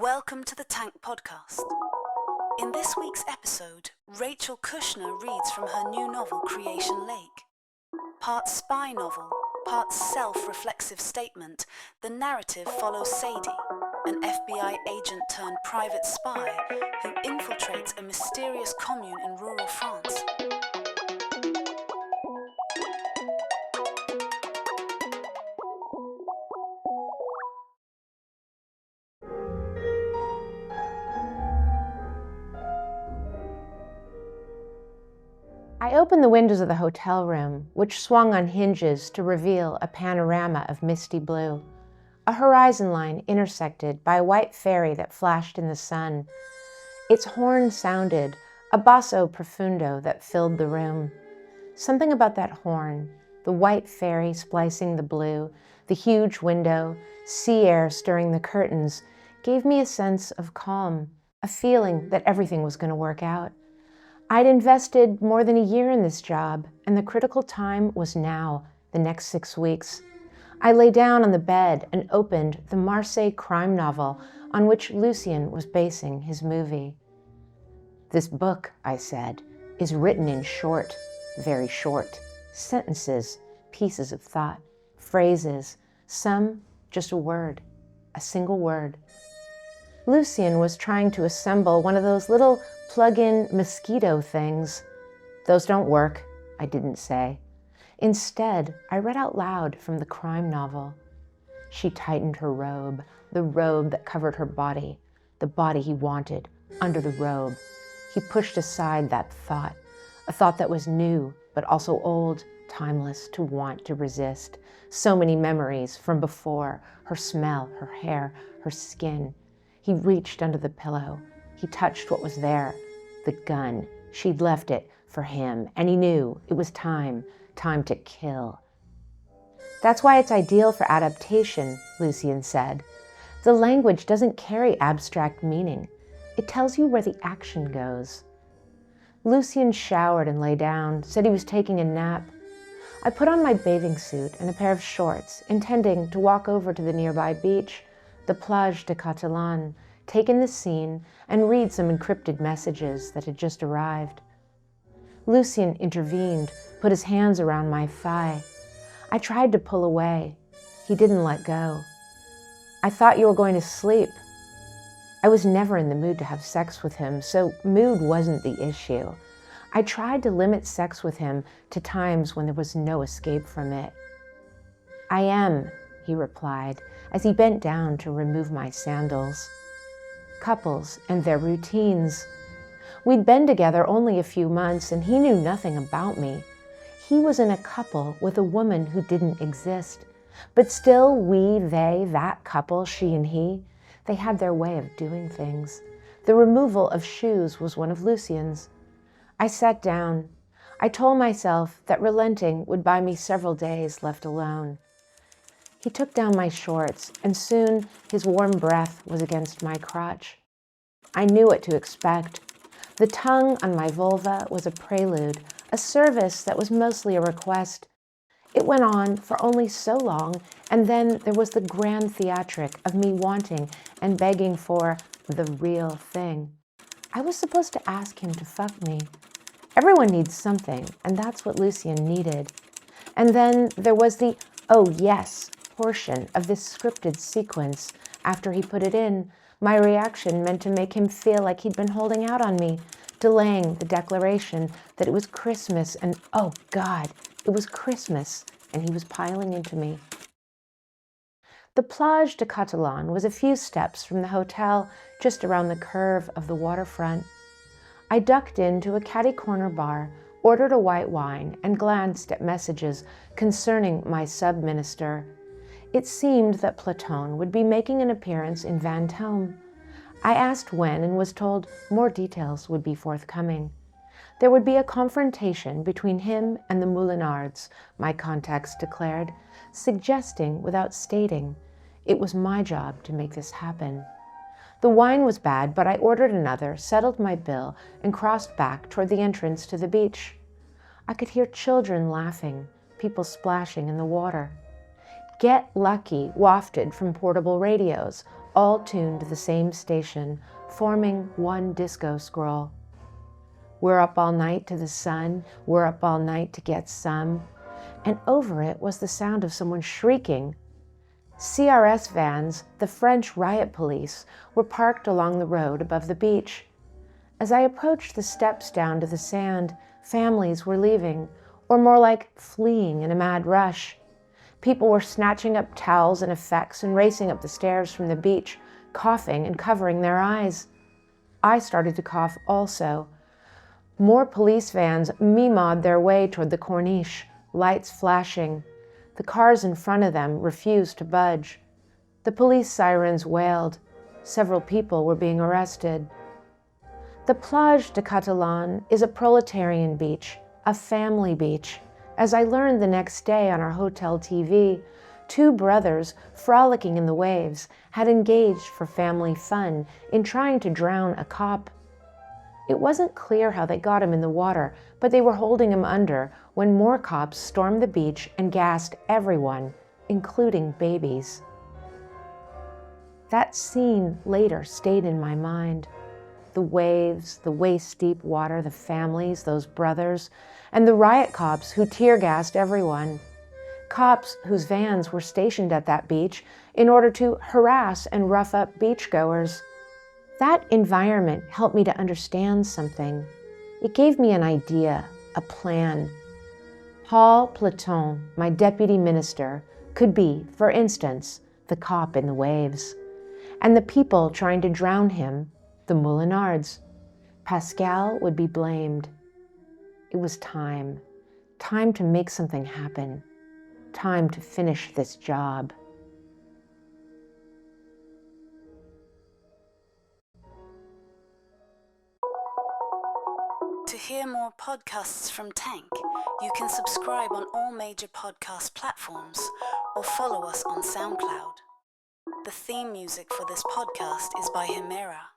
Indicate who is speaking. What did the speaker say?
Speaker 1: Welcome to the Tank Podcast. In this week's episode, Rachel Kushner reads from her new novel, Creation Lake. Part spy novel, part self-reflexive statement, the narrative follows Sadie, an FBI agent turned private spy who infiltrates a mysterious commune in rural France.
Speaker 2: I opened the windows of the hotel room, which swung on hinges to reveal a panorama of misty blue, a horizon line intersected by a white ferry that flashed in the sun. Its horn sounded, a basso profundo that filled the room. Something about that horn, the white ferry splicing the blue, the huge window, sea air stirring the curtains, gave me a sense of calm, a feeling that everything was going to work out. I'd invested more than a year in this job, and the critical time was now, the next 6 weeks. I lay down on the bed and opened the Marseille crime novel on which Lucien was basing his movie. "This book," I said, "is written in short, very short, sentences, pieces of thought, phrases, some just a word, a single word." Lucien was trying to assemble one of those little plug-in mosquito things. "Those don't work," I didn't say. Instead, I read out loud from the crime novel. She tightened her robe, the robe that covered her body, the body he wanted, under the robe. He pushed aside that thought, a thought that was new, but also old, timeless, to want, to resist. So many memories from before, her smell, her hair, her skin. He reached under the pillow. He touched what was there, the gun. She'd left it for him, and he knew it was time to kill. "That's why it's ideal for adaptation," Lucien said. "The language doesn't carry abstract meaning. It tells you where the action goes." Lucien showered and lay down, said he was taking a nap. I put on my bathing suit and a pair of shorts, intending to walk over to the nearby beach, the Plage de Catalan, take in the scene, and read some encrypted messages that had just arrived. Lucien intervened, put his hands around my thigh. I tried to pull away. He didn't let go. "I thought you were going to sleep." I was never in the mood to have sex with him, so mood wasn't the issue. I tried to limit sex with him to times when there was no escape from it. "I am," he replied, as he bent down to remove my sandals. Couples and their routines. We'd been together only a few months, and he knew nothing about me. He was in a couple with a woman who didn't exist. But still, we, they, that couple, she and he, they had their way of doing things. The removal of shoes was one of Lucien's. I sat down. I told myself that relenting would buy me several days left alone. He took down my shorts, and soon his warm breath was against my crotch. I knew what to expect. The tongue on my vulva was a prelude, a service that was mostly a request. It went on for only so long, and then there was the grand theatric of me wanting and begging for the real thing. I was supposed to ask him to fuck me. Everyone needs something, and that's what Lucien needed. And then there was the "oh yes" portion of this scripted sequence. After he put it in, my reaction meant to make him feel like he'd been holding out on me, delaying the declaration that it was Christmas, and oh God, it was Christmas, and he was piling into me. The Plage de Catalan was a few steps from the hotel just around the curve of the waterfront. I ducked into a catty-corner bar, ordered a white wine, and glanced at messages concerning my sub-minister. It seemed that Platon would be making an appearance in Vendôme. I asked when and was told more details would be forthcoming. There would be a confrontation between him and the Moulinards, my contacts declared, suggesting without stating it was my job to make this happen. The wine was bad, but I ordered another, settled my bill, and crossed back toward the entrance to the beach. I could hear children laughing, people splashing in the water. "Get Lucky" wafted from portable radios, all tuned to the same station, forming one disco scroll. We're up all night to the sun, we're up all night to get some, and over it was the sound of someone shrieking. CRS vans, the French riot police, were parked along the road above the beach. As I approached the steps down to the sand, families were leaving, or more like fleeing in a mad rush. People were snatching up towels and effects and racing up the stairs from the beach, coughing and covering their eyes. I started to cough also. More police vans mimawed their way toward the corniche, lights flashing. The cars in front of them refused to budge. The police sirens wailed. Several people were being arrested. The Plage de Catalan is a proletarian beach, a family beach. As I learned the next day on our hotel TV, two brothers frolicking in the waves had engaged for family fun in trying to drown a cop. It wasn't clear how they got him in the water, but they were holding him under when more cops stormed the beach and gassed everyone, including babies. That scene later stayed in my mind. The waves, the waist-deep water, the families, those brothers, and the riot cops who tear-gassed everyone. Cops whose vans were stationed at that beach in order to harass and rough up beachgoers. That environment helped me to understand something. It gave me an idea, a plan. Paul Platon, my deputy minister, could be, for instance, the cop in the waves, and the people trying to drown him, the Moulinards. Pascal would be blamed. It was time to make something happen, time to finish this job.
Speaker 1: To hear more podcasts from Tank, you can subscribe on all major podcast platforms or follow us on SoundCloud. The theme music for this podcast is by Himera.